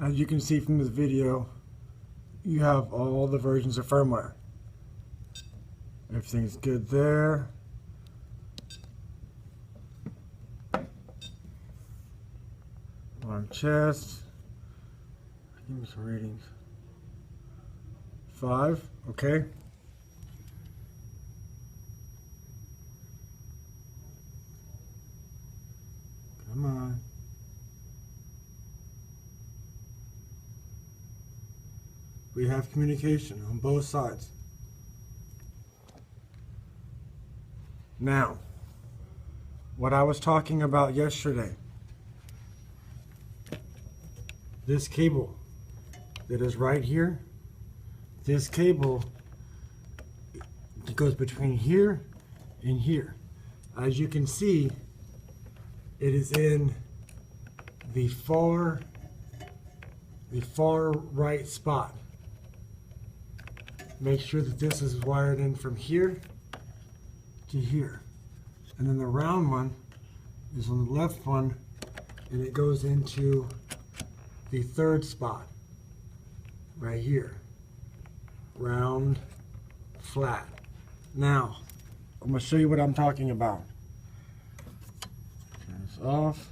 As you can see from this video, you have all the versions of firmware. Everything's good there. Alarm chest. Give me some ratings. 5, okay. Come on. We have communication on both sides. Now, what I was talking about yesterday, this cable that is right here, this cable goes between here and here. As you can see, it is in the far right spot. Make sure that this is wired in from here to here. And then the round one is on the left one, and it goes into the third spot right here. Round, flat. Now, I'm going to show you what I'm talking about. Turn this off.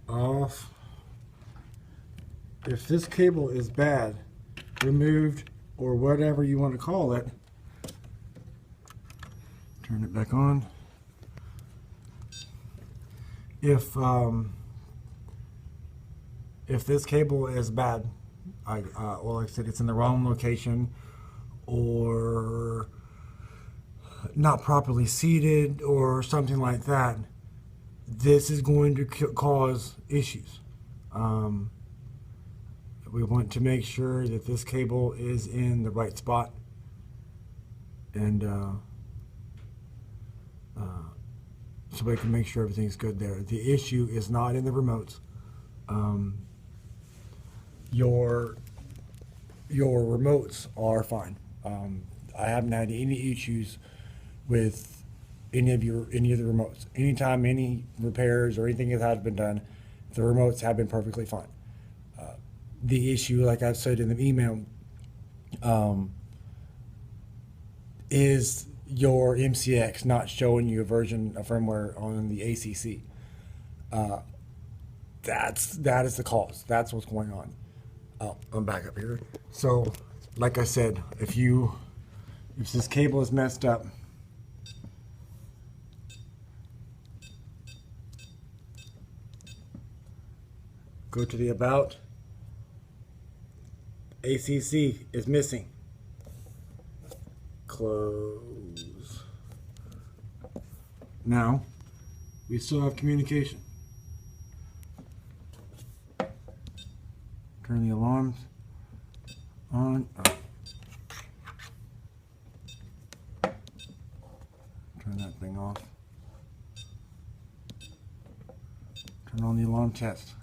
Off. If this cable is bad, removed, or whatever you want to call it, turn it back on. If this cable is bad, well, like I said, it's in the wrong location or not properly seated or something like that, this is going to cause issues. We want to make sure that this cable is in the right spot, and so we can make sure everything's good there. The issue is not in the remotes. Your remotes are fine. I haven't had any issues with any of the remotes. Anytime any repairs or anything has been done, the remotes have been perfectly fine. The issue, like I've said in the email, is your MCX not showing you a version of firmware on the ACC. That is the cause. That's what's going on. Oh, I'm back up here. So, like I said, if this cable is messed up, go to the about. ACC is missing. Close. Now, we still have communication. Turn the alarms on. Turn that thing off. Turn on the alarm test.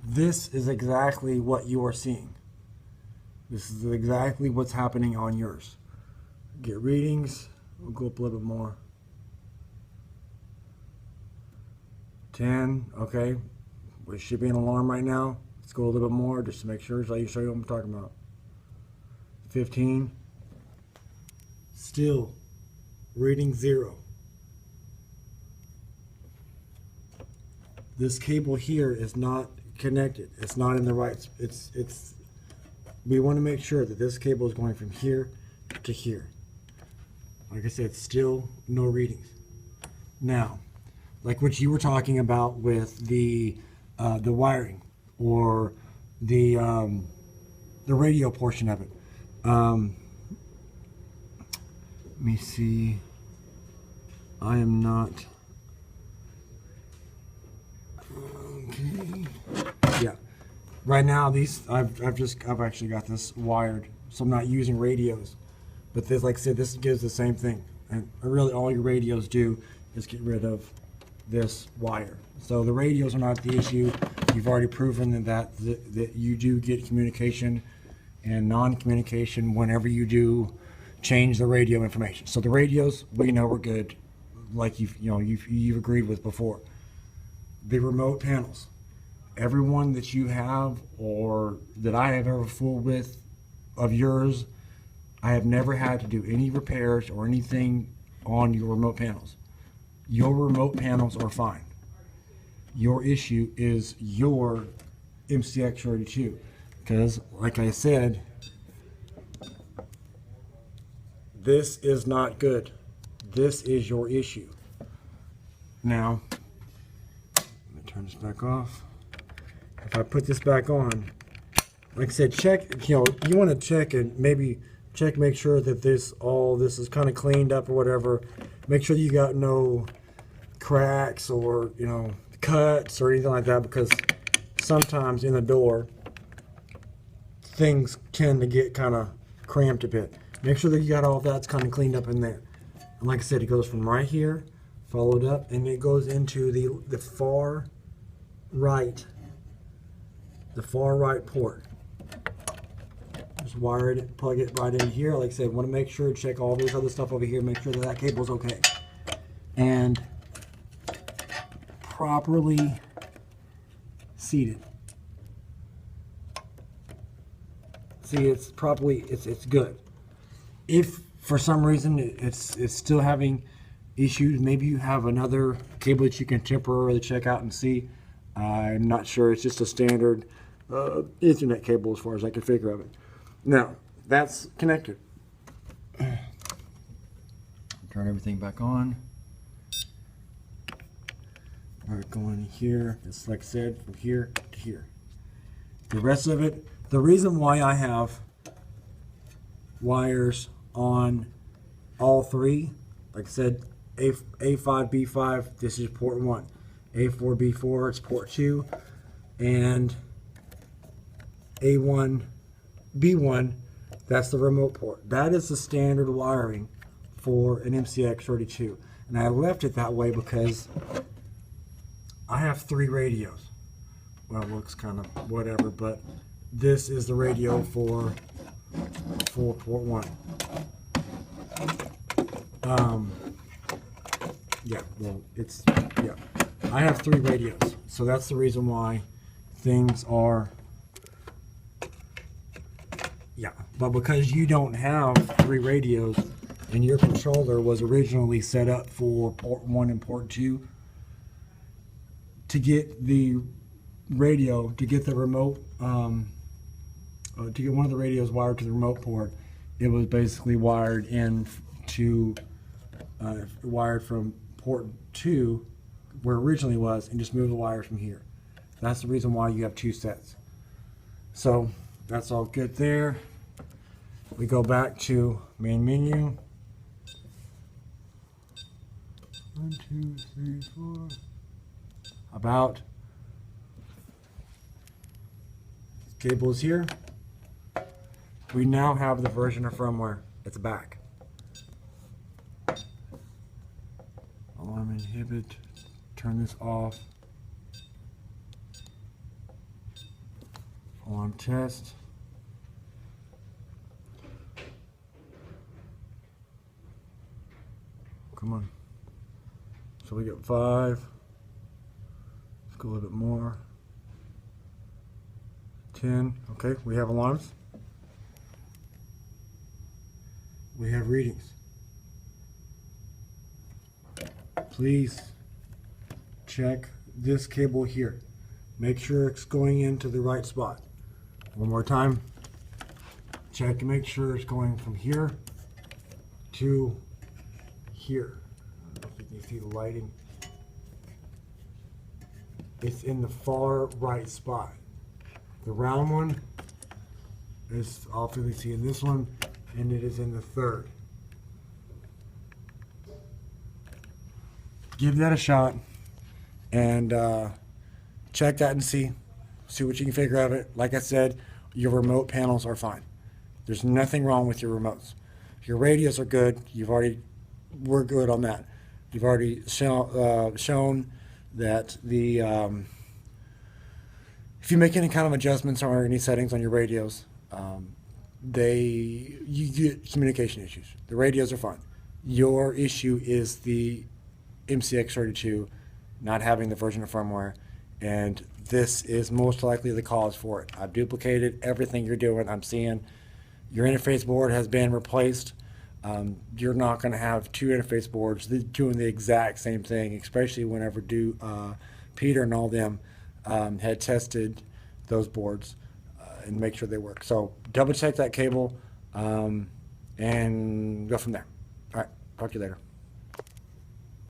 This is exactly what you are seeing. This is exactly what's happening on yours. Get readings. We'll go up a little bit more. 10, okay. We should be an alarm right now. Let's go a little bit more just to make sure, so I can show you what I'm talking about. 15. Still reading 0. This cable here is not connected. It's not in the right. We want to make sure that this cable is going from here to here. Like I said, still no readings. Now, like what you were talking about with the wiring or the radio portion of it. Let me see. I am not. Okay. Yeah. Right now, these I've actually got this wired, so I'm not using radios. But this, like I said, this gives the same thing, and really all your radios do is get rid of this wire. So the radios are not the issue. You've already proven that you do get communication and non-communication whenever you do change the radio information. So the radios, we know we're good, like you've agreed with before. the remote panels. Everyone that you have or that I have ever fooled with of yours, I have never had to do any repairs or anything on your remote panels. Your remote panels are fine. Your issue is your MCX32, because like I said, this is not good. This is your issue. Now, let me turn this back off. If I put this back on, like I said, check, you want to check and maybe check, make sure that this is kind of cleaned up or whatever. Make sure you got no cracks or, cuts or anything like that, because sometimes in the door, things tend to get kind of cramped a bit. Make sure that you got all of that's kind of cleaned up in there. And like I said, it goes from right here, followed up, and it goes into the far right port. Just wire it, plug it right in here. Like I said, want to make sure, check all this other stuff over here, make sure that cable's okay. And properly seated. See, it's good. If for some reason it's still having issues, maybe you have another cable that you can temporarily check out and see. I'm not sure. It's just a standard Ethernet cable as far as I can figure of it. Now, that's connected. Turn everything back on. All right, going here, just like I said, from here to here. The rest of it, the reason why I have wires on all three, like I said, A5, B5, this is port 1. A4, B4, it's port 2. And A1, B1, that's the remote port. That is the standard wiring for an MCX32. And I left it that way because I have 3 radios. Well, it looks kind of whatever, but this is the radio for port 1. I have 3 radios, so that's the reason why things are, but because you don't have 3 radios and your controller was originally set up for port 1 and port 2, to get the radio, to get the remote, to get one of the radios wired to the remote port, it was basically wired in to, wired from port 2, where it originally was, and just move the wires from here. That's the reason why you have 2 sets. So that's all good there. We go back to main menu. 1, 2, 3, 4. About. Cables here. We now have the version of firmware. It's back. Alarm inhibit. Turn this off. Alarm test. Come on. So we got 5. Let's go a little bit more. 10. Okay, we have alarms. We have readings. Please check this cable here. Make sure it's going into the right spot. One more time. Check and make sure it's going from here to here. I don't know if you can see the lighting. It's in the far right spot. The round one is obviously in this one, and it is in the third. Give that a shot and check that and see what you can figure out of it. Like I said, your remote panels are fine. There's nothing wrong with your remotes. Your radios are good. We're good on that. You've already shown that the if you make any kind of adjustments or any settings on your radios, you get communication issues. The radios are fine. Your issue is the MCX32 not having the version of firmware, and this is most likely the cause for it. I've duplicated everything you're doing. I'm seeing your interface board has been replaced. You're not going to have two interface boards doing the exact same thing, especially whenever Peter and all them had tested those boards and make sure they work. So double check that cable and go from there. All right, talk to you later.